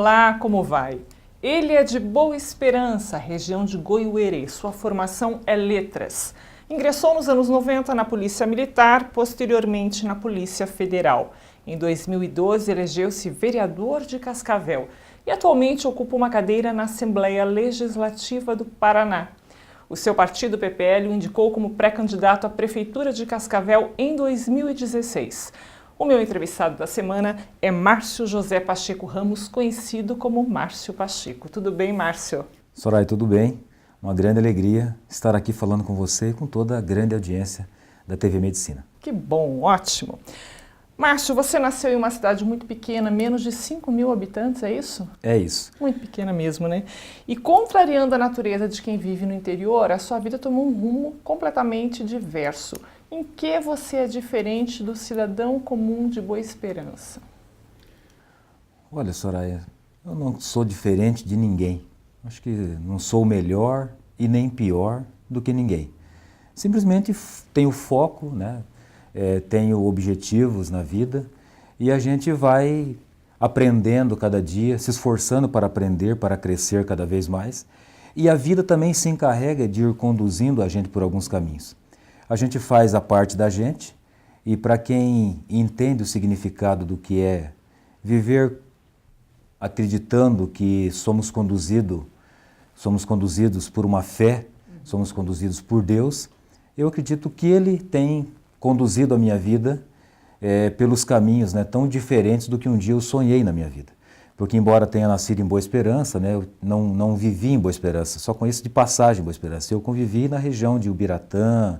Olá, como vai? Ele é de Boa Esperança, região de Goiuerê. Sua formação é letras. Ingressou nos anos 90 na Polícia Militar, posteriormente na Polícia Federal. Em 2012, elegeu-se vereador de Cascavel e atualmente ocupa uma cadeira na Assembleia Legislativa do Paraná. O seu partido, PPL, o indicou como pré-candidato à Prefeitura de Cascavel em 2016. O meu entrevistado da semana é Márcio José Pacheco Ramos, conhecido como Márcio Pacheco. Tudo bem, Márcio? Soraya, tudo bem? Uma grande alegria estar aqui falando com você e com toda a grande audiência da TV Medicina. Que bom, ótimo. Márcio, você nasceu em uma cidade muito pequena, menos de 5.000 habitantes, é isso? É isso. Muito pequena mesmo, né? E contrariando a natureza de quem vive no interior, a sua vida tomou um rumo completamente diverso. Em que você é diferente do cidadão comum de Boa Esperança? Olha, Soraya, eu não sou diferente de ninguém. Acho que não sou melhor e nem pior do que ninguém. Simplesmente tenho foco, né? Tenho objetivos na vida e a gente vai aprendendo cada dia, se esforçando para aprender, para crescer cada vez mais. E a vida também se encarrega de ir conduzindo a gente por alguns caminhos. A gente faz a parte da gente e para quem entende o significado do que é viver acreditando que somos conduzidos por uma fé, somos conduzidos por Deus, eu acredito que Ele tem conduzido a minha vida pelos caminhos, né, tão diferentes do que um dia eu sonhei na minha vida. Porque embora tenha nascido em Boa Esperança, né, eu não vivi em Boa Esperança, só conheço de passagem Boa Esperança. Eu convivi na região de Ubiratã,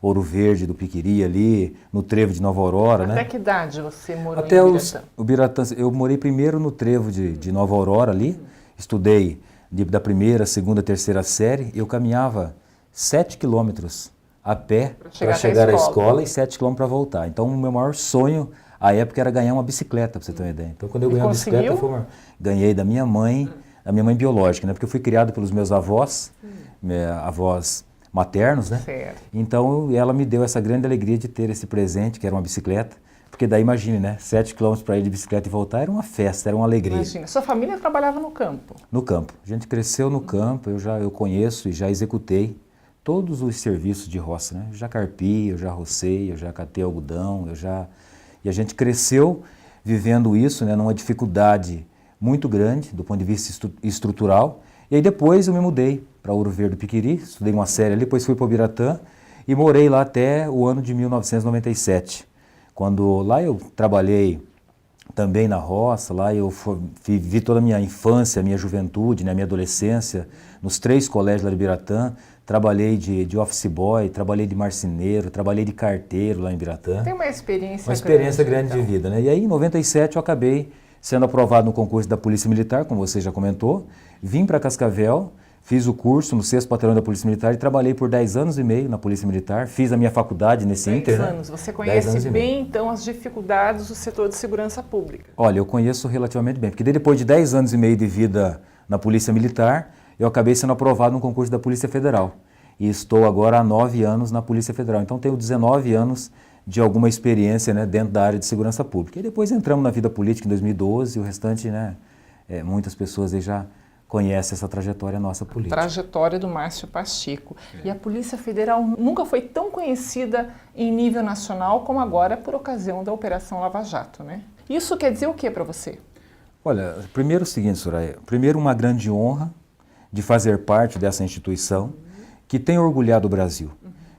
Ouro Verde, do Piquiri ali, no trevo de Nova Aurora. Até né? que idade você morou Até em Ubiratã? Ubiratã, eu morei primeiro no trevo de Nova Aurora ali, estudei da primeira, segunda, terceira série, eu caminhava 7 quilômetros a pé para chegar à escola e 7 km para voltar. Então, o meu maior sonho à época era ganhar uma bicicleta, para você ter uma ideia. Então, quando eu ganhei uma bicicleta, ganhei da minha mãe biológica, né? Porque eu fui criado pelos meus avós, avós maternos, né? Certo. Então, ela me deu essa grande alegria de ter esse presente, que era uma bicicleta. Porque daí, imagine, né? 7 km para ir de bicicleta e voltar era uma festa, era uma alegria. Imagina, sua família trabalhava no campo? No campo. A gente cresceu no campo, eu conheço e já executei todos os serviços de roça, né? Eu já carpi, eu já rocei, eu já catei algodão, E a gente cresceu vivendo isso, né, numa dificuldade muito grande do ponto de vista estrutural. E aí depois eu me mudei para Ouro Verde do Piquiri, estudei uma série ali, depois fui para Ubiratã e morei lá até o ano de 1997. Quando lá eu trabalhei também na roça, lá eu vivi toda a minha infância, a minha juventude, né, a minha adolescência, nos 3 colégios lá de Ubiratã. Trabalhei de office boy, trabalhei de marceneiro, trabalhei de carteiro lá em Ubiratã. Tem uma experiência grande então. de vida, né? E aí, em 97, eu acabei sendo aprovado no concurso da Polícia Militar, como você já comentou. Vim para Cascavel, fiz o curso no 6º Batalhão da Polícia Militar e trabalhei por 10 anos e meio na Polícia Militar. Fiz a minha faculdade nesse 10 anos. Você conhece bem, então, as dificuldades do setor de segurança pública? Olha, eu conheço relativamente bem, porque depois de 10 anos e meio de vida na Polícia Militar, eu acabei sendo aprovado no concurso da Polícia Federal. E estou agora há 9 anos na Polícia Federal. Então tenho 19 anos de alguma experiência, né, dentro da área de segurança pública. E depois entramos na vida política em 2012 e o restante, né, muitas pessoas aí já conhecem essa trajetória nossa política. Trajetória do Márcio Pacheco. E a Polícia Federal nunca foi tão conhecida em nível nacional como agora por ocasião da Operação Lava Jato, né? Isso quer dizer o que para você? Olha, primeiro o seguinte, Soraya. Primeiro, uma grande honra de fazer parte dessa instituição que tem orgulhado o Brasil,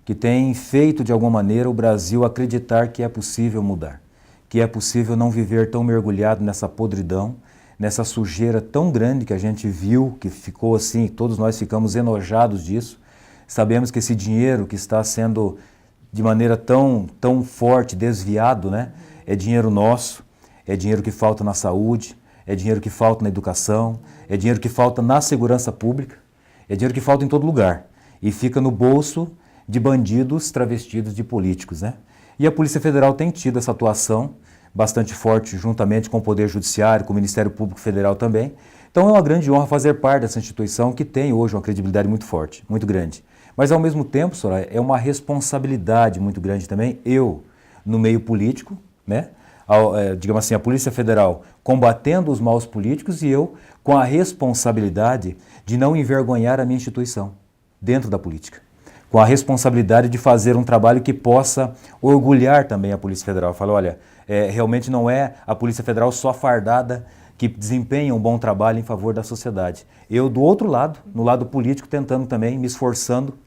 que tem feito de alguma maneira o Brasil acreditar que é possível mudar, que é possível não viver tão mergulhado nessa podridão, nessa sujeira tão grande que a gente viu, que ficou assim, todos nós ficamos enojados disso. Sabemos que esse dinheiro que está sendo de maneira tão forte desviado, né, é dinheiro nosso, é dinheiro que falta na saúde, é dinheiro que falta na educação, é dinheiro que falta na segurança pública, é dinheiro que falta em todo lugar e fica no bolso de bandidos travestidos de políticos, né? E a Polícia Federal tem tido essa atuação bastante forte juntamente com o Poder Judiciário, com o Ministério Público Federal também. Então é uma grande honra fazer parte dessa instituição que tem hoje uma credibilidade muito forte, muito grande. Mas ao mesmo tempo, Soraya, é uma responsabilidade muito grande também, eu, no meio político, né? digamos assim, a Polícia Federal combatendo os maus políticos e eu com a responsabilidade de não envergonhar a minha instituição dentro da política. Com a responsabilidade de fazer um trabalho que possa orgulhar também a Polícia Federal. Eu falo, olha, realmente não é a Polícia Federal só fardada que desempenha um bom trabalho em favor da sociedade. Eu, do outro lado, no lado político, tentando também, me esforçando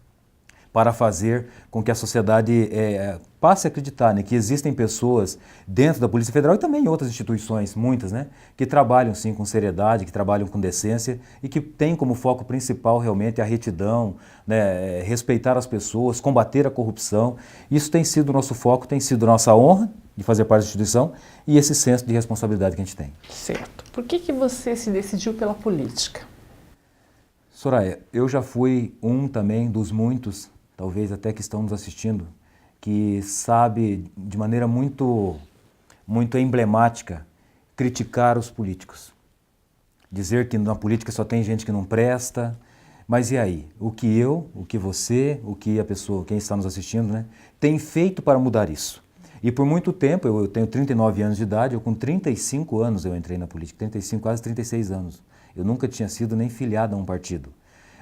para fazer com que a sociedade passe a acreditar, né, que existem pessoas dentro da Polícia Federal e também em outras instituições, muitas, né, que trabalham sim com seriedade, que trabalham com decência e que têm como foco principal realmente a retidão, né, respeitar as pessoas, combater a corrupção. Isso tem sido o nosso foco, tem sido nossa honra de fazer parte da instituição e esse senso de responsabilidade que a gente tem. Certo. Por que você se decidiu pela política? Soraya, eu já fui um também dos muitos, talvez até que estão nos assistindo, que sabe de maneira muito emblemática criticar os políticos. Dizer que na política só tem gente que não presta, mas e aí? O que eu, o que você, o que a pessoa, quem está nos assistindo, né, tem feito para mudar isso? E por muito tempo, eu tenho 39 anos de idade, eu com 35 anos eu entrei na política, 35, quase 36 anos. Eu nunca tinha sido nem filiado a um partido.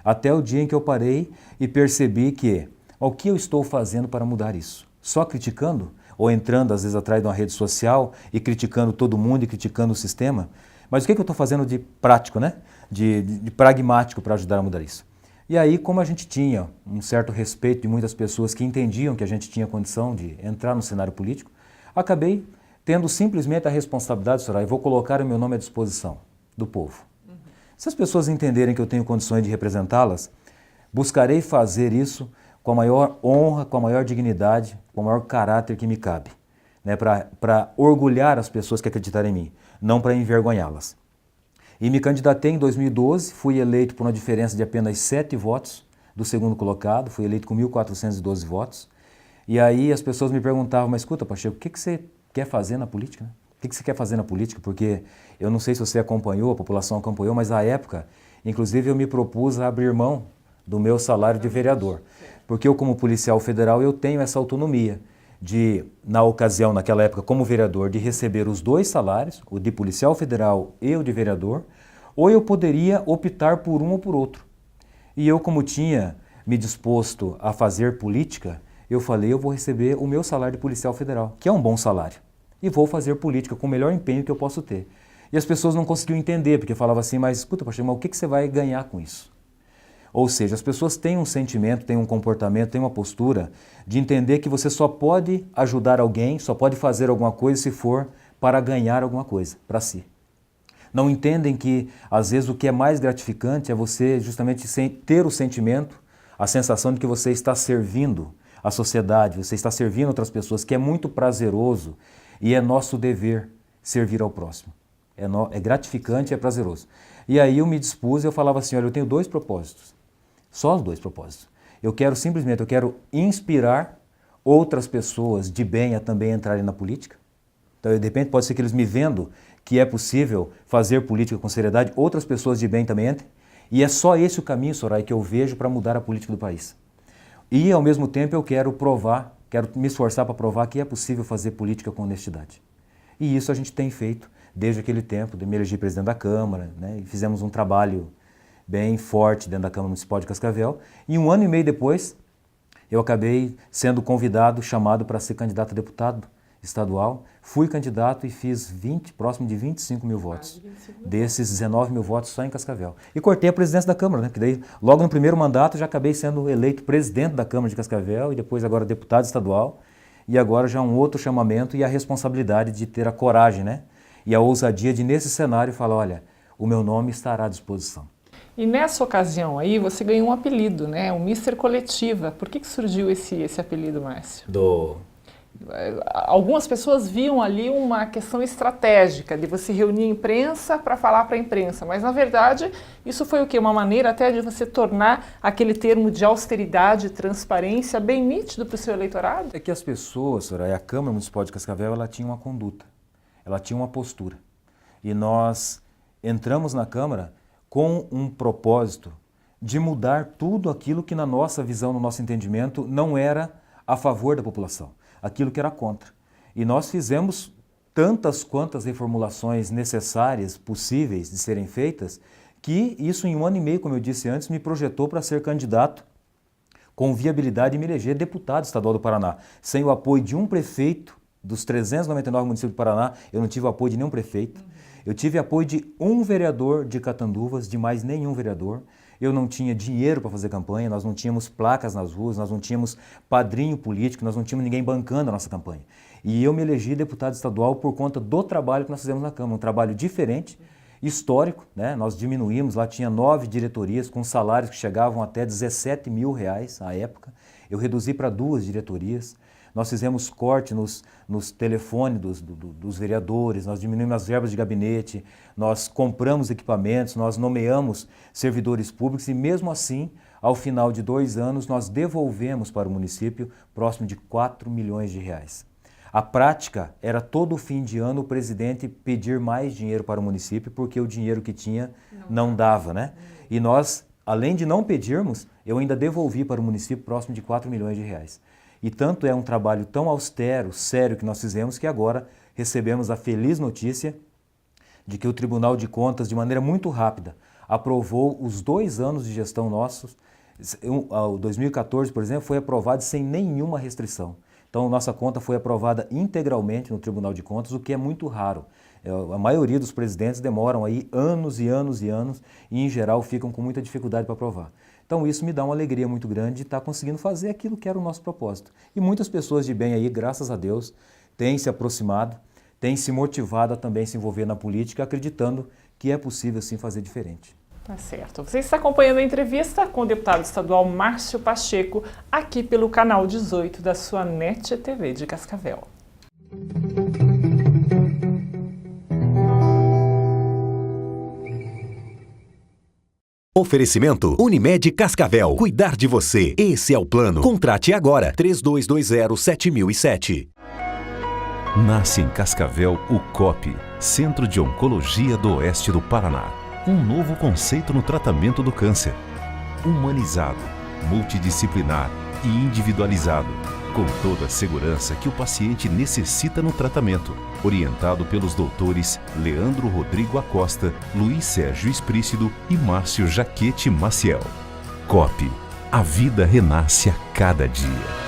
Até o dia em que eu parei e percebi que o que eu estou fazendo para mudar isso? Só criticando? Ou entrando às vezes atrás de uma rede social e criticando todo mundo e criticando o sistema? Mas o que eu estou fazendo de prático, né? de pragmático para ajudar a mudar isso? E aí, como a gente tinha um certo respeito de muitas pessoas que entendiam que a gente tinha condição de entrar no cenário político, acabei tendo simplesmente a responsabilidade, Soraya, eu vou colocar o meu nome à disposição do povo. Se as pessoas entenderem que eu tenho condições de representá-las, buscarei fazer isso com a maior honra, com a maior dignidade, com o maior caráter que me cabe, né, para orgulhar as pessoas que acreditarem em mim, não para envergonhá-las. E me candidatei em 2012, fui eleito por uma diferença de apenas 7 votos do segundo colocado, fui eleito com 1.412 votos. E aí as pessoas me perguntavam, mas escuta, Pacheco, o que você quer fazer na política? Né? O que você quer fazer na política? Porque eu não sei se você acompanhou, a população acompanhou, mas à época, inclusive eu me propus a abrir mão do meu salário de vereador. Porque eu, como policial federal, eu tenho essa autonomia de, na ocasião, naquela época, como vereador, de receber os 2 salários, o de policial federal e o de vereador, ou eu poderia optar por um ou por outro. E eu, como tinha me disposto a fazer política, eu falei, eu vou receber o meu salário de policial federal, que é um bom salário, e vou fazer política com o melhor empenho que eu posso ter. E as pessoas não conseguiam entender, porque falavam assim, mas escuta, Pacheco, mas o que você vai ganhar com isso? Ou seja, as pessoas têm um sentimento, têm um comportamento, têm uma postura de entender que você só pode ajudar alguém, só pode fazer alguma coisa se for para ganhar alguma coisa para si. Não entendem que, às vezes, o que é mais gratificante é você justamente ter o sentimento, a sensação de que você está servindo a sociedade, você está servindo outras pessoas, que é muito prazeroso e é nosso dever servir ao próximo. É gratificante e é prazeroso. E aí eu me dispus e eu falava assim, olha, eu tenho 2 propósitos. Só os 2 propósitos. Eu quero inspirar outras pessoas de bem a também entrarem na política. Então, de repente, pode ser que eles me vendo que é possível fazer política com seriedade, outras pessoas de bem também entrem. E é só esse o caminho, Soraya, que eu vejo para mudar a política do país. E, ao mesmo tempo, eu quero me esforçar para provar que é possível fazer política com honestidade. E isso a gente tem feito desde aquele tempo, de me eleger presidente da Câmara, né, e fizemos um trabalho bem forte dentro da Câmara Municipal de Cascavel. E 1 ano e meio depois, eu acabei sendo convidado, chamado para ser candidato a deputado estadual. Fui candidato e fiz próximo de 25 mil votos. Desses 19 mil votos só em Cascavel. E cortei a presidência da Câmara, né? Que daí, logo no primeiro mandato, já acabei sendo eleito presidente da Câmara de Cascavel e depois agora deputado estadual. E agora já um outro chamamento e a responsabilidade de ter a coragem, né? E a ousadia de, nesse cenário, falar, olha, o meu nome estará à disposição. E nessa ocasião aí, você ganhou um apelido, né? O Mister Coletiva. Por que surgiu esse apelido, Márcio? Algumas pessoas viam ali uma questão estratégica de você reunir a imprensa para falar para a imprensa, mas na verdade isso foi o quê? Uma maneira até de você tornar aquele termo de austeridade e transparência bem nítido para o seu eleitorado? É que as pessoas, Soraya, a Câmara Municipal de Cascavel, ela tinha uma conduta, ela tinha uma postura. E nós entramos na Câmara com um propósito de mudar tudo aquilo que na nossa visão, no nosso entendimento, não era a favor da população, aquilo que era contra. E nós fizemos tantas quantas reformulações necessárias, possíveis de serem feitas, que isso em 1 ano e meio, como eu disse antes, me projetou para ser candidato com viabilidade e me eleger deputado estadual do Paraná. Sem o apoio de um prefeito, dos 399 municípios do Paraná, eu não tive o apoio de nenhum prefeito. Eu tive apoio de um vereador de Catanduvas, de mais nenhum vereador. Eu não tinha dinheiro para fazer campanha, nós não tínhamos placas nas ruas, nós não tínhamos padrinho político, nós não tínhamos ninguém bancando a nossa campanha. E eu me elegi deputado estadual por conta do trabalho que nós fizemos na Câmara, um trabalho diferente, histórico, né? Nós diminuímos, lá tinha 9 diretorias com salários que chegavam até 17 mil reais à época. Eu reduzi para 2 diretorias. Nós fizemos corte nos telefones dos vereadores, nós diminuímos as verbas de gabinete, nós compramos equipamentos, nós nomeamos servidores públicos e mesmo assim, ao final de 2 anos, nós devolvemos para o município próximo de 4 milhões de reais. A prática era todo fim de ano o presidente pedir mais dinheiro para o município porque o dinheiro que tinha não dava, né? E nós, além de não pedirmos, eu ainda devolvi para o município próximo de 4 milhões de reais. E tanto é um trabalho tão austero, sério que nós fizemos, que agora recebemos a feliz notícia de que o Tribunal de Contas, de maneira muito rápida, aprovou os 2 anos de gestão nossos. O 2014, por exemplo, foi aprovado sem nenhuma restrição. Então, nossa conta foi aprovada integralmente no Tribunal de Contas, o que é muito raro. A maioria dos presidentes demoram aí anos e anos e anos e, em geral, ficam com muita dificuldade para aprovar. Então isso me dá uma alegria muito grande de estar conseguindo fazer aquilo que era o nosso propósito. E muitas pessoas de bem aí, graças a Deus, têm se aproximado, têm se motivado a também se envolver na política, acreditando que é possível sim fazer diferente. Tá certo. Você está acompanhando a entrevista com o deputado estadual Márcio Pacheco, aqui pelo canal 18 da sua NET TV de Cascavel. Oferecimento Unimed Cascavel. Cuidar de você. Esse é o plano. Contrate agora. 3220-7007. Nasce em Cascavel o COP, Centro de Oncologia do Oeste do Paraná. Um novo conceito no tratamento do câncer. Humanizado, multidisciplinar e individualizado, com toda a segurança que o paciente necessita no tratamento. Orientado pelos doutores Leandro Rodrigo Acosta, Luiz Sérgio Esprícido e Márcio Jaquete Maciel. COP. A vida renasce a cada dia.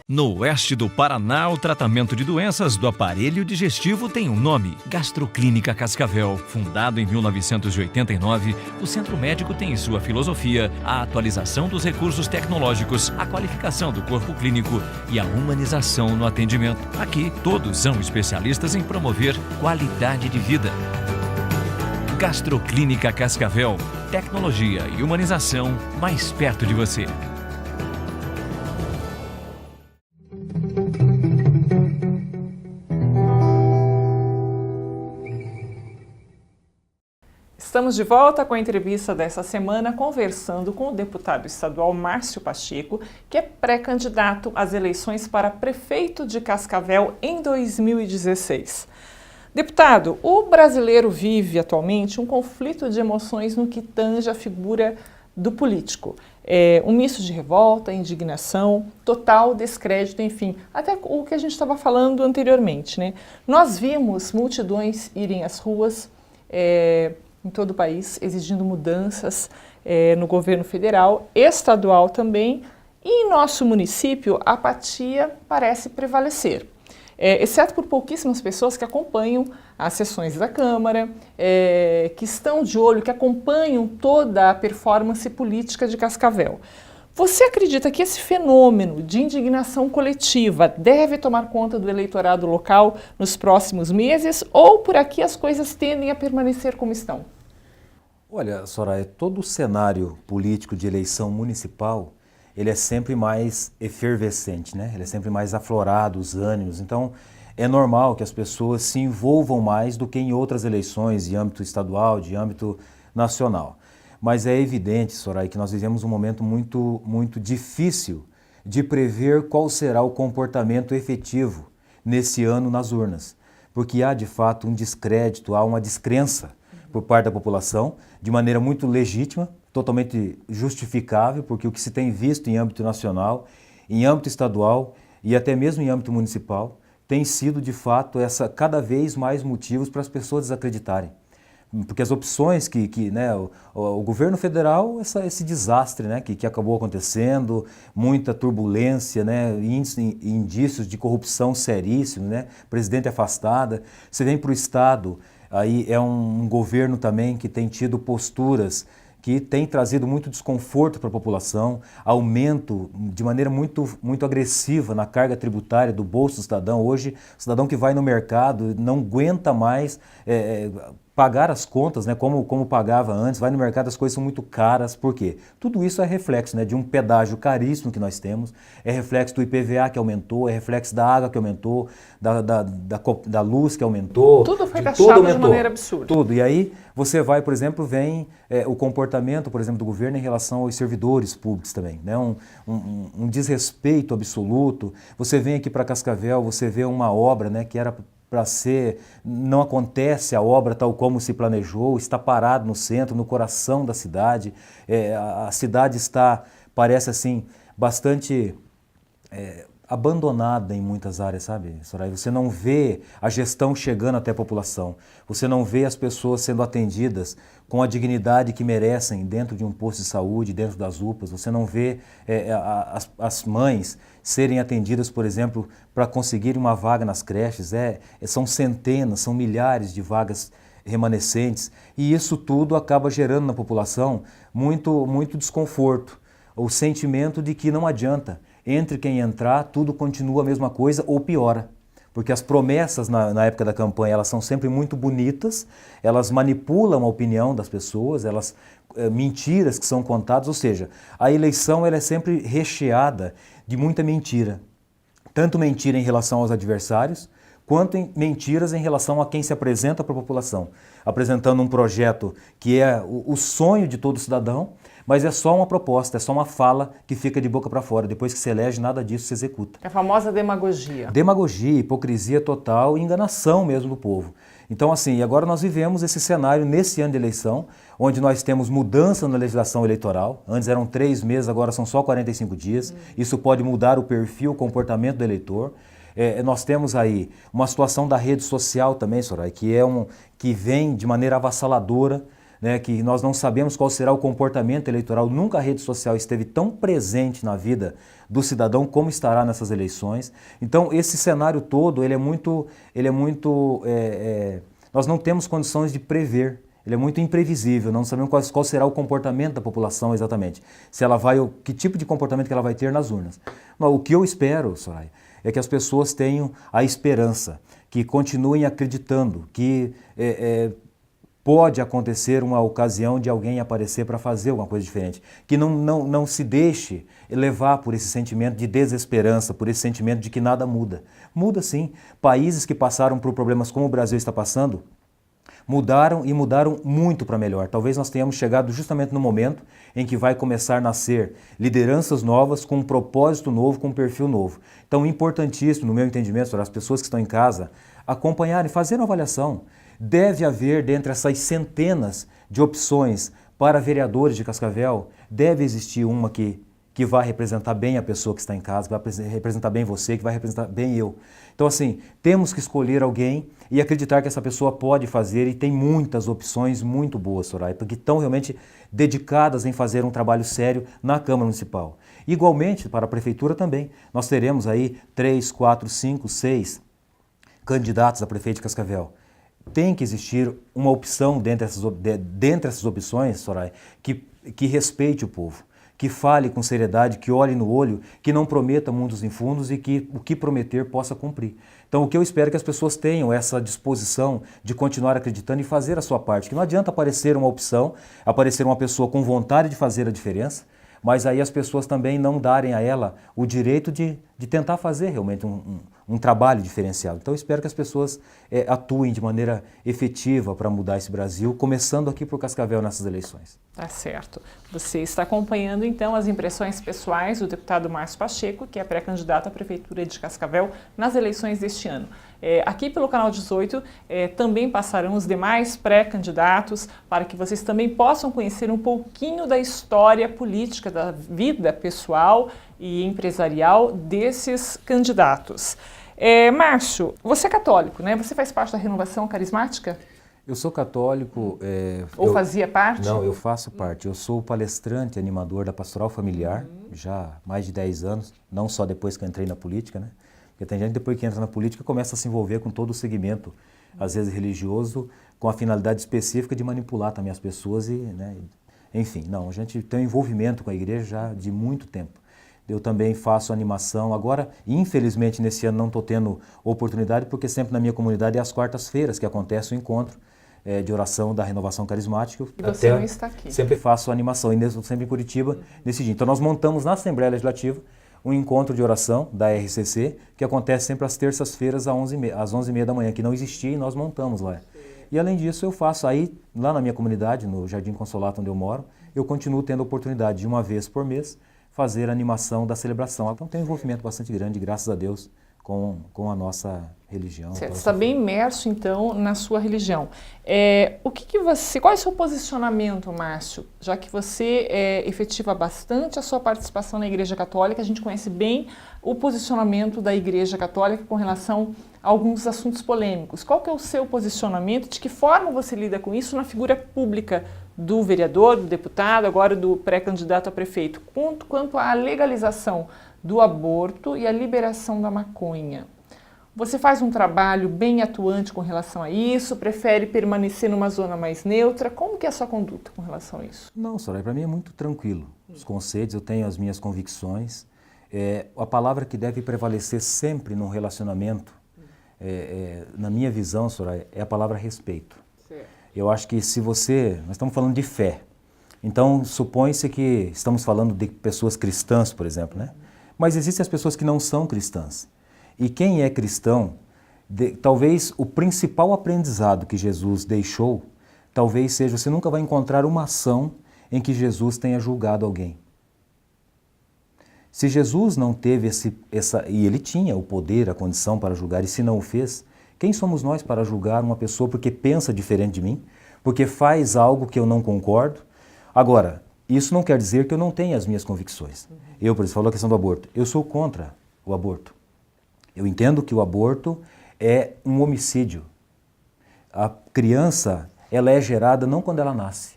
No oeste do Paraná, o tratamento de doenças do aparelho digestivo tem um nome: Gastroclínica Cascavel. Fundado em 1989, o centro médico tem em sua filosofia a atualização dos recursos tecnológicos, a qualificação do corpo clínico e a humanização no atendimento. Aqui, todos são especialistas em promover qualidade de vida. Gastroclínica Cascavel. Tecnologia e humanização mais perto de você. Estamos de volta com a entrevista dessa semana, conversando com o deputado estadual Márcio Pacheco, que é pré-candidato às eleições para prefeito de Cascavel em 2016. Deputado, o brasileiro vive atualmente um conflito de emoções no que tange a figura do político. Um misto de revolta, indignação, total descrédito, enfim, até o que a gente estava falando anteriormente, né? Nós vimos multidões irem às ruas em todo o país, exigindo mudanças no governo federal, estadual também, e em nosso município a apatia parece prevalecer. Exceto por pouquíssimas pessoas que acompanham as sessões da Câmara, que estão de olho, que acompanham toda a performance política de Cascavel. Você acredita que esse fenômeno de indignação coletiva deve tomar conta do eleitorado local nos próximos meses, ou por aqui as coisas tendem a permanecer como estão? Olha, Soraya, todo o cenário político de eleição municipal, ele é sempre mais efervescente, né? Ele é sempre mais aflorado, os ânimos. Então, é normal que as pessoas se envolvam mais do que em outras eleições de âmbito estadual, de âmbito nacional. Mas é evidente, Soraya, que nós vivemos um momento muito difícil de prever qual será o comportamento efetivo nesse ano nas urnas. Porque há, de fato, um descrédito, há uma descrença por parte da população, de maneira muito legítima, totalmente justificável, porque o que se tem visto em âmbito nacional, em âmbito estadual e até mesmo em âmbito municipal, tem sido, de fato, cada vez mais motivos para as pessoas desacreditarem. Porque as opções né, o governo federal, esse desastre, né, que acabou acontecendo, muita turbulência, né, indícios de corrupção seríssimos, né, presidente afastada. Você vem para o Estado, aí é um governo também que tem tido posturas que tem trazido muito desconforto para a população, aumento de maneira muito agressiva na carga tributária do bolso do cidadão. Hoje, o cidadão que vai no mercado não aguenta mais pagar as contas, né, como pagava antes, vai no mercado, as coisas são muito caras. Por quê? Tudo isso é reflexo, né, de um pedágio caríssimo que nós temos, é reflexo do IPVA que aumentou, é reflexo da água que aumentou, da luz que aumentou. Tudo foi taxado de maneira absurda. Tudo. E aí você vai, por exemplo, vem o comportamento, por exemplo, do governo em relação aos servidores públicos também, né, um desrespeito absoluto. Você vem aqui para Cascavel, você vê uma obra, né, que era para ser, não acontece a obra tal como se planejou, está parado no centro, no coração da cidade. A cidade está, parece assim, bastante abandonada em muitas áreas, sabe, Soraya? Você não vê a gestão chegando até a população, você não vê as pessoas sendo atendidas com a dignidade que merecem dentro de um posto de saúde, dentro das UPAs, você não vê as mães serem atendidas, por exemplo, para conseguir uma vaga nas creches. São centenas, são milhares de vagas remanescentes, e isso tudo acaba gerando na população muito desconforto, o sentimento de que não adianta. Entre quem entrar, tudo continua a mesma coisa ou piora. Porque as promessas na época da campanha, elas são sempre muito bonitas, elas manipulam a opinião das pessoas, mentiras que são contadas, ou seja, a eleição ela é sempre recheada de muita mentira. Tanto mentira em relação aos adversários, quanto mentiras em relação a quem se apresenta para a população. Apresentando um projeto que é o sonho de todo cidadão, mas é só uma proposta, é só uma fala que fica de boca para fora. Depois que se elege, nada disso se executa. É a famosa demagogia. Demagogia, hipocrisia total e enganação mesmo do povo. Então, assim, agora nós vivemos esse cenário nesse ano de eleição, onde nós temos mudança na legislação eleitoral. Antes eram 3 meses, agora são só 45 dias. Isso pode mudar o perfil, o comportamento do eleitor. Nós temos aí uma situação da rede social também, Soraya, que vem de maneira avassaladora, né, que nós não sabemos qual será o comportamento eleitoral. Nunca a rede social esteve tão presente na vida do cidadão como estará nessas eleições. Então, esse cenário todo, nós não temos condições de prever. Ele é muito imprevisível, não sabemos qual será o comportamento da população exatamente. Que tipo de comportamento que ela vai ter nas urnas. Mas o que eu espero, Soraya, é que as pessoas tenham a esperança, que continuem acreditando que pode acontecer uma ocasião de alguém aparecer para fazer alguma coisa diferente. Que não se deixe levar por esse sentimento de desesperança, por esse sentimento de que nada muda. Muda sim. Países que passaram por problemas como o Brasil está passando, mudaram e mudaram muito para melhor. Talvez nós tenhamos chegado justamente no momento em que vai começar a nascer lideranças novas, com um propósito novo, com um perfil novo. Então, importantíssimo, no meu entendimento, para as pessoas que estão em casa, acompanharem, fazer uma avaliação. Deve haver, dentre essas centenas de opções para vereadores de Cascavel, deve existir uma que vai representar bem a pessoa que está em casa, que vai representar bem você, que vai representar bem eu. Então, assim, temos que escolher alguém e acreditar que essa pessoa pode fazer, e tem muitas opções muito boas, Soraya, porque estão realmente dedicadas em fazer um trabalho sério na Câmara Municipal. Igualmente, para a Prefeitura também, nós teremos aí 3, 4, 5, 6 candidatos a prefeito de Cascavel. Tem que existir uma opção dentre essas opções, Soraya, que respeite o povo, que fale com seriedade, que olhe no olho, que não prometa mundos e fundos e que o que prometer possa cumprir. Então, o que eu espero é que as pessoas tenham essa disposição de continuar acreditando e fazer a sua parte, que não adianta aparecer uma opção, aparecer uma pessoa com vontade de fazer a diferença, mas aí as pessoas também não darem a ela o direito de tentar fazer realmente um trabalho diferenciado. Então eu espero que as pessoas atuem de maneira efetiva para mudar esse Brasil, começando aqui por Cascavel nessas eleições. Tá certo. Você está acompanhando então as impressões pessoais do deputado Márcio Pacheco, que é pré-candidato à Prefeitura de Cascavel nas eleições deste ano. Aqui pelo Canal 18 também passarão os demais pré-candidatos para que vocês também possam conhecer um pouquinho da história política, da vida pessoal e empresarial desses candidatos. Márcio, você é católico, né? Você faz parte da Renovação Carismática? Eu sou católico. Ou fazia parte? Não, eu faço parte. Eu sou palestrante, animador da Pastoral Familiar, já há mais de 10 anos, não só depois que eu entrei na política, né? Porque tem gente depois que entra na política começa a se envolver com todo o segmento, às vezes religioso, com a finalidade específica de manipular também as pessoas e, né? Enfim, não, a gente tem um envolvimento com a igreja já de muito tempo. Eu também faço animação. Agora, infelizmente, nesse ano não estou tendo oportunidade, porque sempre na minha comunidade é às quartas-feiras que acontece o encontro de oração da Renovação Carismática. E você não está aqui. Sempre faço animação, e sempre em Curitiba, nesse dia. Então nós montamos na Assembleia Legislativa um encontro de oração da RCC, que acontece sempre às terças-feiras às 11h30 da manhã, que não existia e nós montamos lá. E além disso eu faço aí, lá na minha comunidade, no Jardim Consolato onde eu moro, eu continuo tendo a oportunidade de uma vez por mês fazer a animação da celebração. Então tem um envolvimento bastante grande, graças a Deus, com a nossa religião. Certo, você está bem imerso, então, na sua religião. Qual é o seu posicionamento, Márcio? Já que você efetiva bastante a sua participação na Igreja Católica, a gente conhece bem o posicionamento da Igreja Católica com relação a alguns assuntos polêmicos. Qual que é o seu posicionamento? De que forma você lida com isso na figura pública do vereador, do deputado, agora do pré-candidato a prefeito, quanto à legalização do aborto e a liberação da maconha? Você faz um trabalho bem atuante com relação a isso? Prefere permanecer numa zona mais neutra? Como que é a sua conduta com relação a isso? Não, Soraya, para mim é muito tranquilo. Os conceitos, eu tenho as minhas convicções. A palavra que deve prevalecer sempre num relacionamento, na minha visão, Soraya, é a palavra respeito. Certo. Eu acho que nós estamos falando de fé. Então, supõe-se que estamos falando de pessoas cristãs, por exemplo, né? Mas existem as pessoas que não são cristãs. E quem é cristão, talvez o principal aprendizado que Jesus deixou, talvez seja, você nunca vai encontrar uma ação em que Jesus tenha julgado alguém. Se Jesus não teve e ele tinha o poder, a condição para julgar, e se não o fez, quem somos nós para julgar uma pessoa porque pensa diferente de mim, porque faz algo que eu não concordo? Agora, isso não quer dizer que eu não tenha as minhas convicções. Eu, por exemplo, falou a questão do aborto. Eu sou contra o aborto. Eu entendo que o aborto é um homicídio. A criança, ela é gerada não quando ela nasce.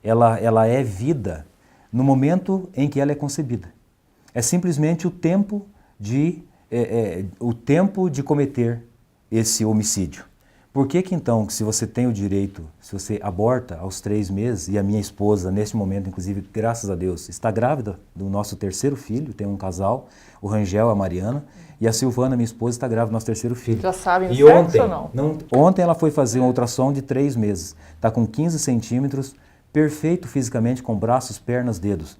Ela é vida no momento em que ela é concebida. É simplesmente o tempo de cometer esse homicídio. Por que então, se você tem o direito, se você aborta aos 3 meses, e a minha esposa, neste momento, inclusive, graças a Deus, está grávida do nosso 3º filho, tem um casal, o Rangel, a Mariana, e a Silvana, minha esposa, está grávida do nosso 3º filho. Já sabem o sexo ou não? Ontem ela foi fazer um ultrassom de 3 meses. Está com 15 centímetros, perfeito fisicamente, com braços, pernas, dedos.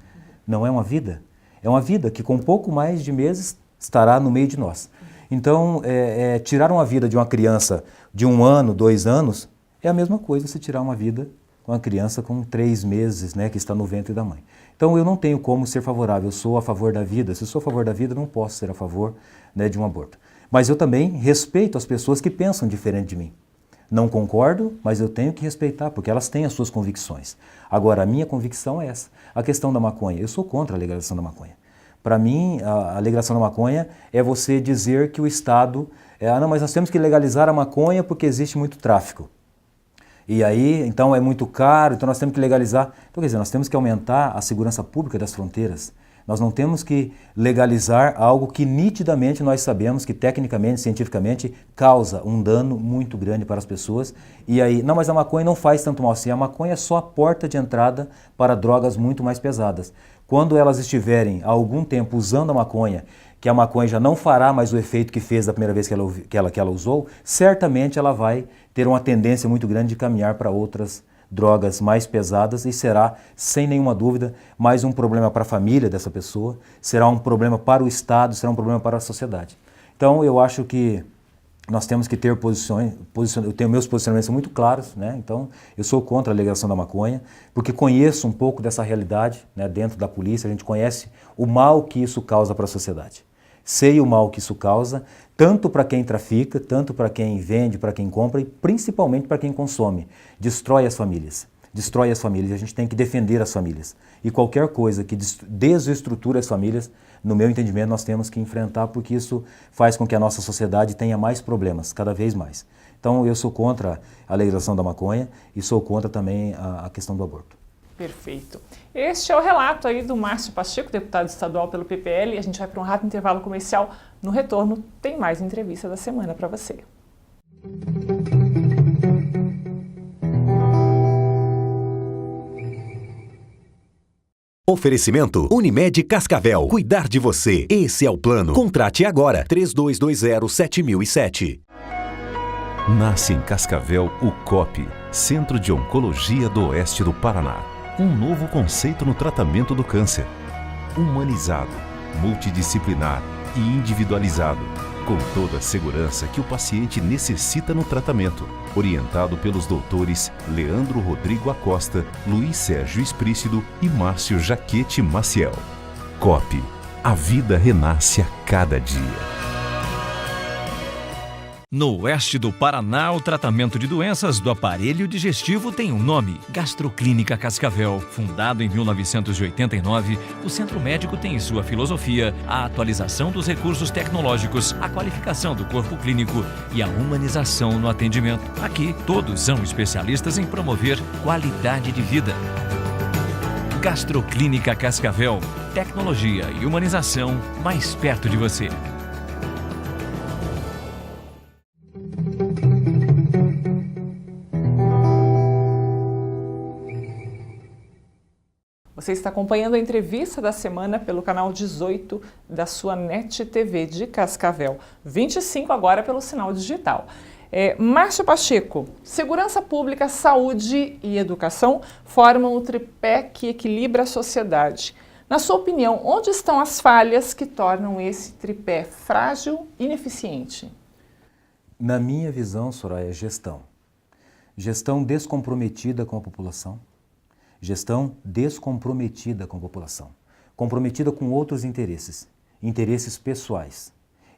Não é uma vida? É uma vida que com pouco mais de meses estará no meio de nós. Então, tirar uma vida de uma criança de 1 ano, 2 anos, é a mesma coisa você tirar uma vida com uma criança com 3 meses, né, que está no ventre da mãe. Então, eu não tenho como ser favorável, eu sou a favor da vida. Se eu sou a favor da vida, não posso ser a favor, né, de um aborto. Mas eu também respeito as pessoas que pensam diferente de mim. Não concordo, mas eu tenho que respeitar, porque elas têm as suas convicções. Agora, a minha convicção é essa. A questão da maconha, eu sou contra a legalização da maconha. Para mim, a legalização da maconha é você dizer que o Estado... não, mas nós temos que legalizar a maconha porque existe muito tráfico. E aí, então é muito caro, então nós temos que legalizar. Então, quer dizer, nós temos que aumentar a segurança pública das fronteiras. Nós não temos que legalizar algo que nitidamente nós sabemos que tecnicamente, cientificamente, causa um dano muito grande para as pessoas. E aí, não, mas a maconha não faz tanto mal assim. A maconha é só a porta de entrada para drogas muito mais pesadas. Quando elas estiverem há algum tempo usando a maconha, que a maconha já não fará mais o efeito que fez da primeira vez que ela usou, certamente ela vai ter uma tendência muito grande de caminhar para outras drogas mais pesadas e será, sem nenhuma dúvida, mais um problema para a família dessa pessoa, será um problema para o Estado, será um problema para a sociedade. Então eu acho que nós temos que ter eu tenho meus posicionamentos muito claros, né? Então eu sou contra a legalização da maconha, porque conheço um pouco dessa realidade, né, dentro da polícia, a gente conhece o mal que isso causa para a sociedade. Sei o mal que isso causa, tanto para quem trafica, tanto para quem vende, para quem compra e principalmente para quem consome. Destrói as famílias, destrói as famílias, a gente tem que defender as famílias. E qualquer coisa que desestrutura as famílias, no meu entendimento, nós temos que enfrentar, porque isso faz com que a nossa sociedade tenha mais problemas, cada vez mais. Então, eu sou contra a legalização da maconha e sou contra também a questão do aborto. Perfeito. Este é o relato aí do Márcio Pacheco, deputado estadual pelo PPL, e a gente vai para um rápido intervalo comercial. No retorno, tem mais entrevista da semana para você. Oferecimento Unimed Cascavel. Cuidar de você. Esse é o plano. Contrate agora. 3220-7007. Nasce em Cascavel o COP, Centro de Oncologia do Oeste do Paraná. Um novo conceito no tratamento do câncer. Humanizado, multidisciplinar e individualizado, com toda a segurança que o paciente necessita no tratamento. Orientado pelos doutores Leandro Rodrigo Acosta, Luiz Sérgio Esprícido e Márcio Jaquete Maciel. COP, a vida renasce a cada dia. No oeste do Paraná, o tratamento de doenças do aparelho digestivo tem um nome: Gastroclínica Cascavel. Fundado em 1989, o Centro Médico tem em sua filosofia a atualização dos recursos tecnológicos, a qualificação do corpo clínico e a humanização no atendimento. Aqui, todos são especialistas em promover qualidade de vida. Gastroclínica Cascavel. Tecnologia e humanização mais perto de você. Você está acompanhando a entrevista da semana pelo canal 18 da sua NET TV de Cascavel, 25 agora pelo sinal digital. Márcio Pacheco, segurança pública, saúde e educação formam o tripé que equilibra a sociedade. Na sua opinião, onde estão as falhas que tornam esse tripé frágil e ineficiente? Na minha visão, Soraya, é gestão. Gestão descomprometida com a população. Gestão descomprometida com a população, comprometida com outros interesses, interesses pessoais.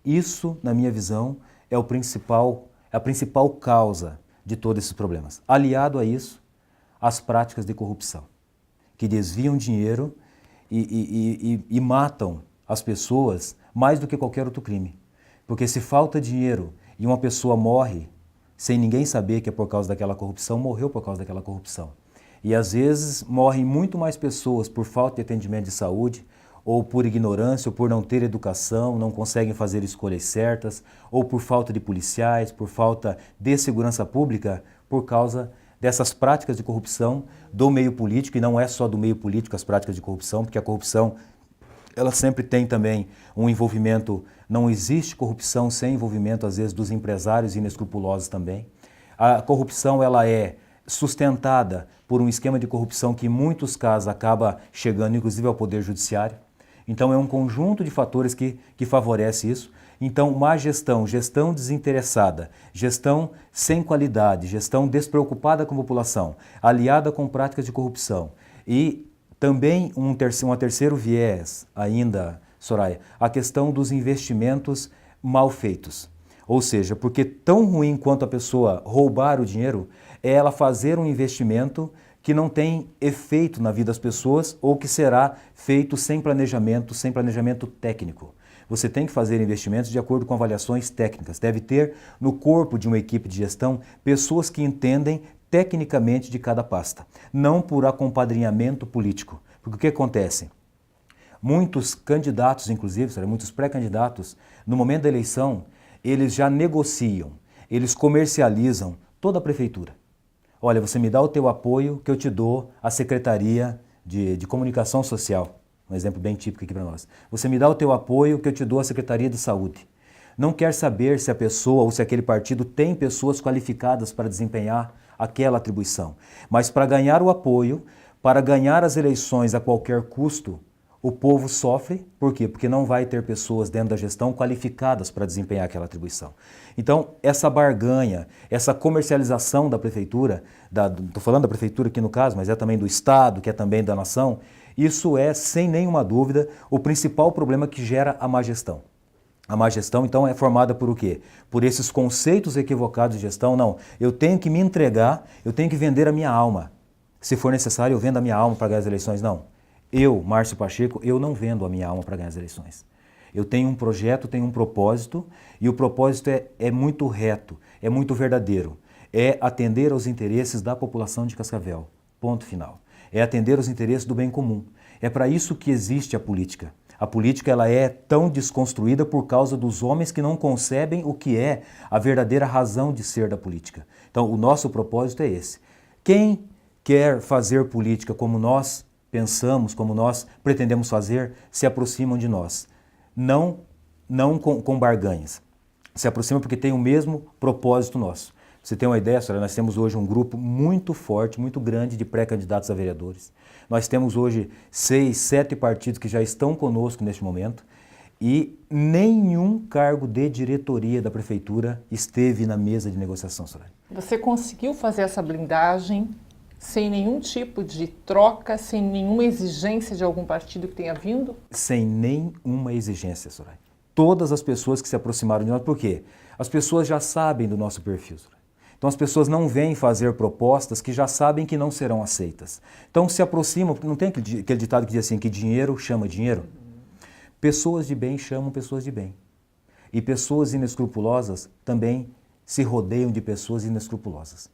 Isso, na minha visão, é a principal causa de todos esses problemas. Aliado a isso, as práticas de corrupção, que desviam dinheiro e matam as pessoas mais do que qualquer outro crime. Porque se falta dinheiro e uma pessoa morre sem ninguém saber que é por causa daquela corrupção, morreu por causa daquela corrupção. E às vezes morrem muito mais pessoas por falta de atendimento de saúde, ou por ignorância, ou por não ter educação, não conseguem fazer escolhas certas, ou por falta de policiais, por falta de segurança pública, por causa dessas práticas de corrupção do meio político, e não é só do meio político as práticas de corrupção, porque a corrupção ela sempre tem também um envolvimento, não existe corrupção sem envolvimento, às vezes, dos empresários inescrupulosos também. A corrupção ela é sustentada por um esquema de corrupção que em muitos casos acaba chegando inclusive ao Poder Judiciário. Então é um conjunto de fatores que favorece isso. Então má gestão, gestão desinteressada, gestão sem qualidade, gestão despreocupada com a população, aliada com práticas de corrupção e também um terceiro viés ainda, Soraya, a questão dos investimentos mal feitos. Ou seja, porque tão ruim quanto a pessoa roubar o dinheiro é ela fazer um investimento que não tem efeito na vida das pessoas ou que será feito sem planejamento técnico. Você tem que fazer investimentos de acordo com avaliações técnicas. Deve ter no corpo de uma equipe de gestão pessoas que entendem tecnicamente de cada pasta, não por acompadrinhamento político. Porque o que acontece? Muitos candidatos, inclusive, muitos pré-candidatos, no momento da eleição, eles já negociam, eles comercializam toda a prefeitura. Olha, você me dá o teu apoio que eu te dou a Secretaria de Comunicação Social, um exemplo bem típico aqui para nós. Você me dá o teu apoio que eu te dou a Secretaria de Saúde. Não quer saber se a pessoa ou se aquele partido tem pessoas qualificadas para desempenhar aquela atribuição. Mas para ganhar o apoio, para ganhar as eleições a qualquer custo, o povo sofre, por quê? Porque não vai ter pessoas dentro da gestão qualificadas para desempenhar aquela atribuição. Então, essa barganha, essa comercialização da prefeitura, estou falando da prefeitura aqui no caso, mas é também do Estado, que é também da nação, isso é, sem nenhuma dúvida, o principal problema que gera a má gestão. A má gestão, então, é formada por o quê? Por esses conceitos equivocados de gestão. Não, eu tenho que me entregar, eu tenho que vender a minha alma. Se for necessário, eu vendo a minha alma para ganhar as eleições. Não. Eu, Márcio Pacheco, eu não vendo a minha alma para ganhar as eleições. Eu tenho um projeto, tenho um propósito, e o propósito é muito reto, é muito verdadeiro. É atender aos interesses da população de Cascavel. Ponto final. É atender aos interesses do bem comum. É para isso que existe a política. A política ela é tão desconstruída por causa dos homens que não concebem o que é a verdadeira razão de ser da política. Então, o nosso propósito é esse. Quem quer fazer política como nós pensamos, como nós pretendemos fazer, se aproximam de nós. Não com barganhas. Se aproximam porque tem o mesmo propósito nosso. Você tem uma ideia, senhora, nós temos hoje um grupo muito forte, muito grande de pré-candidatos a vereadores. Nós temos hoje 6, 7 partidos que já estão conosco neste momento e nenhum cargo de diretoria da prefeitura esteve na mesa de negociação, senhora. Você conseguiu fazer essa blindagem sem nenhum tipo de troca, sem nenhuma exigência de algum partido que tenha vindo? Sem nenhuma exigência, senhora. Todas as pessoas que se aproximaram de nós, por quê? As pessoas já sabem do nosso perfil, senhora. Então as pessoas não vêm fazer propostas que já sabem que não serão aceitas. Então se aproximam, porque não tem aquele ditado que diz assim, que dinheiro chama dinheiro? Pessoas de bem chamam pessoas de bem. E pessoas inescrupulosas também se rodeiam de pessoas inescrupulosas.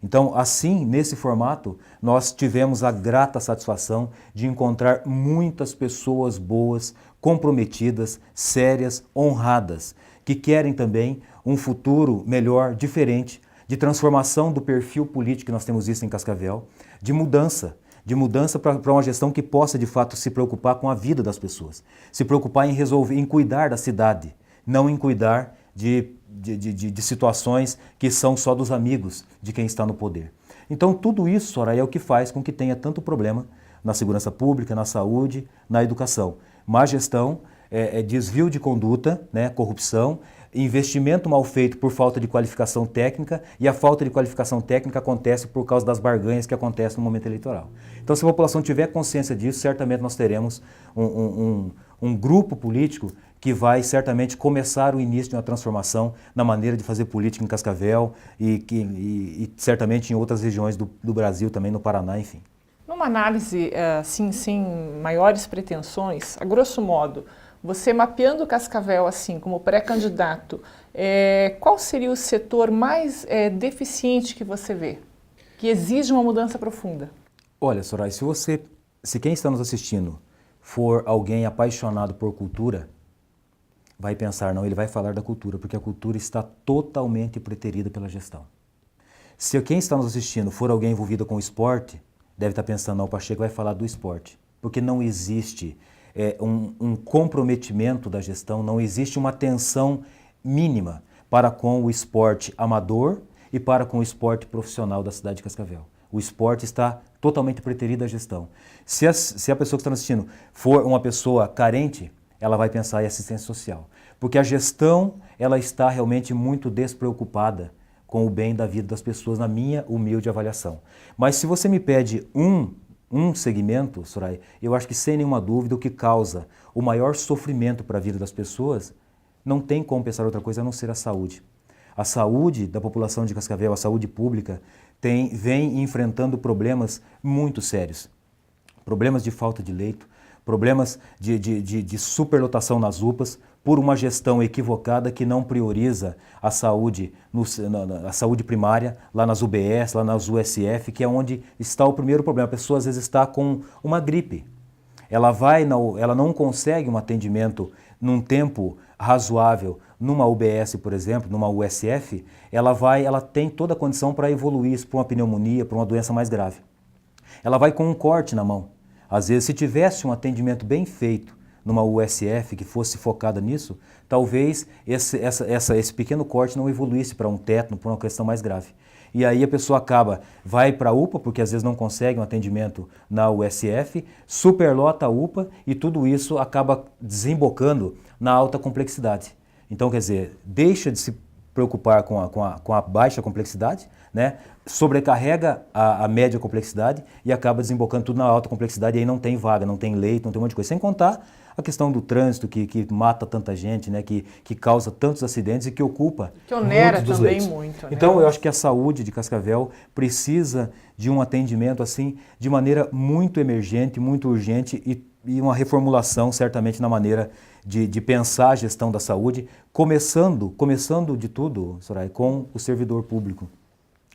Então, assim, nesse formato, nós tivemos a grata satisfação de encontrar muitas pessoas boas, comprometidas, sérias, honradas, que querem também um futuro melhor, diferente, de transformação do perfil político que nós temos visto em Cascavel, de mudança para uma gestão que possa de fato se preocupar com a vida das pessoas, se preocupar em resolver, em cuidar da cidade, não em cuidar de situações que são só dos amigos de quem está no poder. Então tudo isso, Soraya, é o que faz com que tenha tanto problema na segurança pública, na saúde, na educação. Má gestão, desvio de conduta, né, corrupção, investimento mal feito por falta de qualificação técnica, e a falta de qualificação técnica acontece por causa das barganhas que acontecem no momento eleitoral. Então, se a população tiver consciência disso, certamente nós teremos um grupo político que vai certamente começar o início de uma transformação na maneira de fazer política em Cascavel e certamente em outras regiões do Brasil, também no Paraná, enfim. Numa análise, assim, sem maiores pretensões, a grosso modo, você mapeando Cascavel assim como pré-candidato, qual seria o setor mais deficiente que você vê, que exige uma mudança profunda? Olha, Soraya, se quem está nos assistindo for alguém apaixonado por cultura, vai pensar, não, ele vai falar da cultura, porque a cultura está totalmente preterida pela gestão. Se quem está nos assistindo for alguém envolvido com o esporte, deve estar pensando, não, o Pacheco vai falar do esporte, porque não existe um comprometimento da gestão, não existe uma atenção mínima para com o esporte amador e para com o esporte profissional da cidade de Cascavel. O esporte está totalmente preterido à gestão. Se a pessoa que está nos assistindo for uma pessoa carente, ela vai pensar em assistência social, porque a gestão ela está realmente muito despreocupada com o bem da vida das pessoas, na minha humilde avaliação. Mas se você me pede um segmento, Soraya, eu acho que sem nenhuma dúvida o que causa o maior sofrimento para a vida das pessoas não tem como pensar outra coisa a não ser a saúde. A saúde da população de Cascavel, a saúde pública, vem enfrentando problemas muito sérios. Problemas de falta de leito, problemas de superlotação nas UPAs, por uma gestão equivocada que não prioriza a saúde, a saúde primária, lá nas UBS, lá nas USF, que é onde está o primeiro problema. A pessoa às vezes está com uma gripe. Ela não consegue um atendimento num tempo razoável numa UBS, por exemplo, numa USF, ela tem toda a condição para evoluir isso para uma pneumonia, para uma doença mais grave. Ela vai com um corte na mão. Às vezes, se tivesse um atendimento bem feito numa USF que fosse focada nisso, talvez esse pequeno corte não evoluísse para um tétano, para uma questão mais grave. E aí a pessoa vai para a UPA, porque às vezes não consegue um atendimento na USF, superlota a UPA e tudo isso acaba desembocando na alta complexidade. Então, quer dizer, deixa de se preocupar com a baixa complexidade, né, sobrecarrega a média complexidade e acaba desembocando tudo na alta complexidade, e aí não tem vaga, não tem leito, não tem um monte de coisa. Sem contar a questão do trânsito que mata tanta gente, né, que causa tantos acidentes e que ocupa que onera muitos dos também leitos. muito, né? Então eu acho que a saúde de Cascavel precisa de um atendimento assim de maneira muito emergente, muito urgente e uma reformulação certamente na maneira de pensar a gestão da saúde, começando de tudo, Soraya, com o servidor público,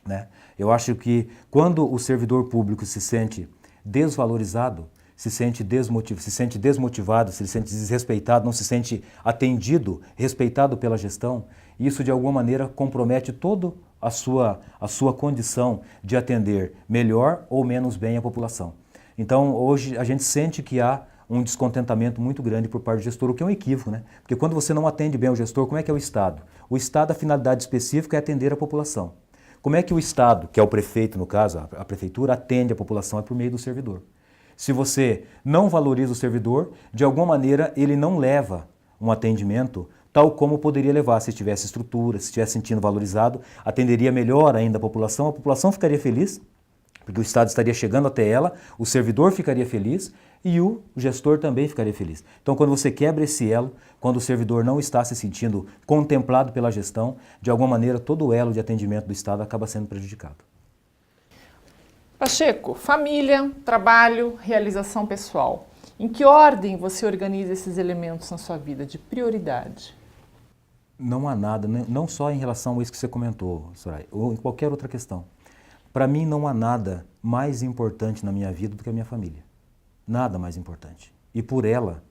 né? Eu acho que quando o servidor público se sente desvalorizado, se sente desmotivado, se sente desrespeitado, não se sente atendido, respeitado pela gestão, isso de alguma maneira compromete toda a sua condição de atender melhor ou menos bem a população. Então hoje a gente sente que há um descontentamento muito grande por parte do gestor, o que é um equívoco, né? Porque quando você não atende bem o gestor, como é que é o Estado? O Estado, a finalidade específica é atender a população. Como é que o Estado, que é o prefeito no caso, a prefeitura, atende a população? É por meio do servidor. Se você não valoriza o servidor, de alguma maneira ele não leva um atendimento tal como poderia levar se tivesse estrutura, se estivesse sentindo valorizado, atenderia melhor ainda a população ficaria feliz, porque o Estado estaria chegando até ela, o servidor ficaria feliz e o gestor também ficaria feliz. Então, quando você quebra esse elo, quando o servidor não está se sentindo contemplado pela gestão, de alguma maneira todo o elo de atendimento do Estado acaba sendo prejudicado. Pacheco, família, trabalho, realização pessoal. Em que ordem você organiza esses elementos na sua vida de prioridade? Não há nada, não só em relação a isso que você comentou, Soraya, ou em qualquer outra questão. Para mim não há nada mais importante na minha vida do que a minha família. Nada mais importante. E por ela,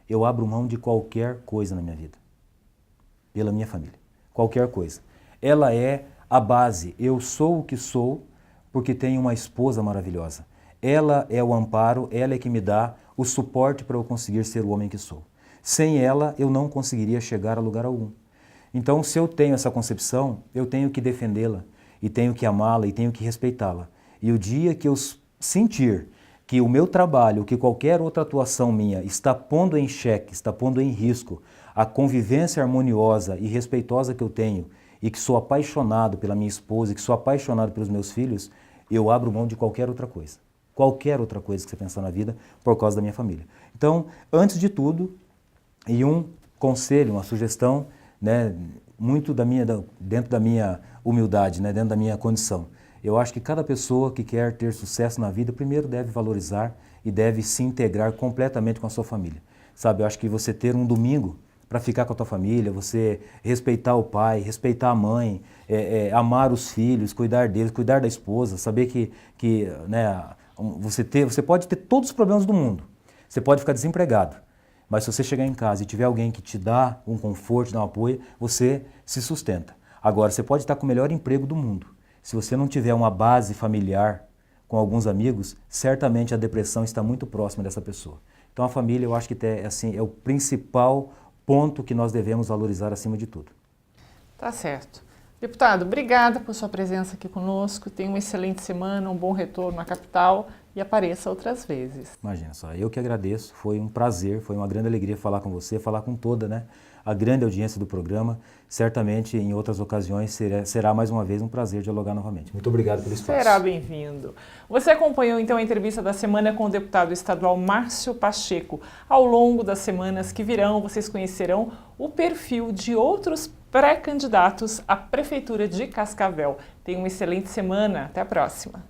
eu abro mão de qualquer coisa na minha vida. Pela minha família. Qualquer coisa. Ela é a base. Eu sou o que sou porque tenho uma esposa maravilhosa. Ela é o amparo, ela é que me dá o suporte para eu conseguir ser o homem que sou. Sem ela, eu não conseguiria chegar a lugar algum. Então, se eu tenho essa concepção, eu tenho que defendê-la, e tenho que amá-la, e tenho que respeitá-la. E o dia que eu sentir que o meu trabalho, que qualquer outra atuação minha está pondo em xeque, está pondo em risco a convivência harmoniosa e respeitosa que eu tenho, e que sou apaixonado pela minha esposa, e que sou apaixonado pelos meus filhos, eu abro mão de qualquer outra coisa. Qualquer outra coisa que você pensar na vida, por causa da minha família. Então, antes de tudo, e um conselho, uma sugestão, né, muito dentro da minha humildade, né, dentro da minha condição. Eu acho que cada pessoa que quer ter sucesso na vida, primeiro deve valorizar e deve se integrar completamente com a sua família. Sabe, eu acho que você ter um domingo para ficar com a tua família, você respeitar o pai, respeitar a mãe, amar os filhos, cuidar deles, cuidar da esposa, saber que né, você pode ter todos os problemas do mundo, você pode ficar desempregado, mas se você chegar em casa e tiver alguém que te dá um conforto, te dá um apoio, você se sustenta. Agora, você pode estar com o melhor emprego do mundo. Se você não tiver uma base familiar com alguns amigos, certamente a depressão está muito próxima dessa pessoa. Então a família, eu acho que assim, é o principal ponto que nós devemos valorizar acima de tudo. Tá certo. Deputado, obrigada por sua presença aqui conosco. Tenha uma excelente semana, um bom retorno à capital e apareça outras vezes. Imagina só, eu que agradeço, foi um prazer, foi uma grande alegria falar com você, falar com toda, né, a grande audiência do programa. Certamente em outras ocasiões será mais uma vez um prazer dialogar novamente. Muito obrigado pelo espaço. Será bem-vindo. Você acompanhou então a entrevista da semana com o deputado estadual Márcio Pacheco. Ao longo das semanas que virão, vocês conhecerão o perfil de outros pré-candidatos à Prefeitura de Cascavel. Tenha uma excelente semana. Até a próxima.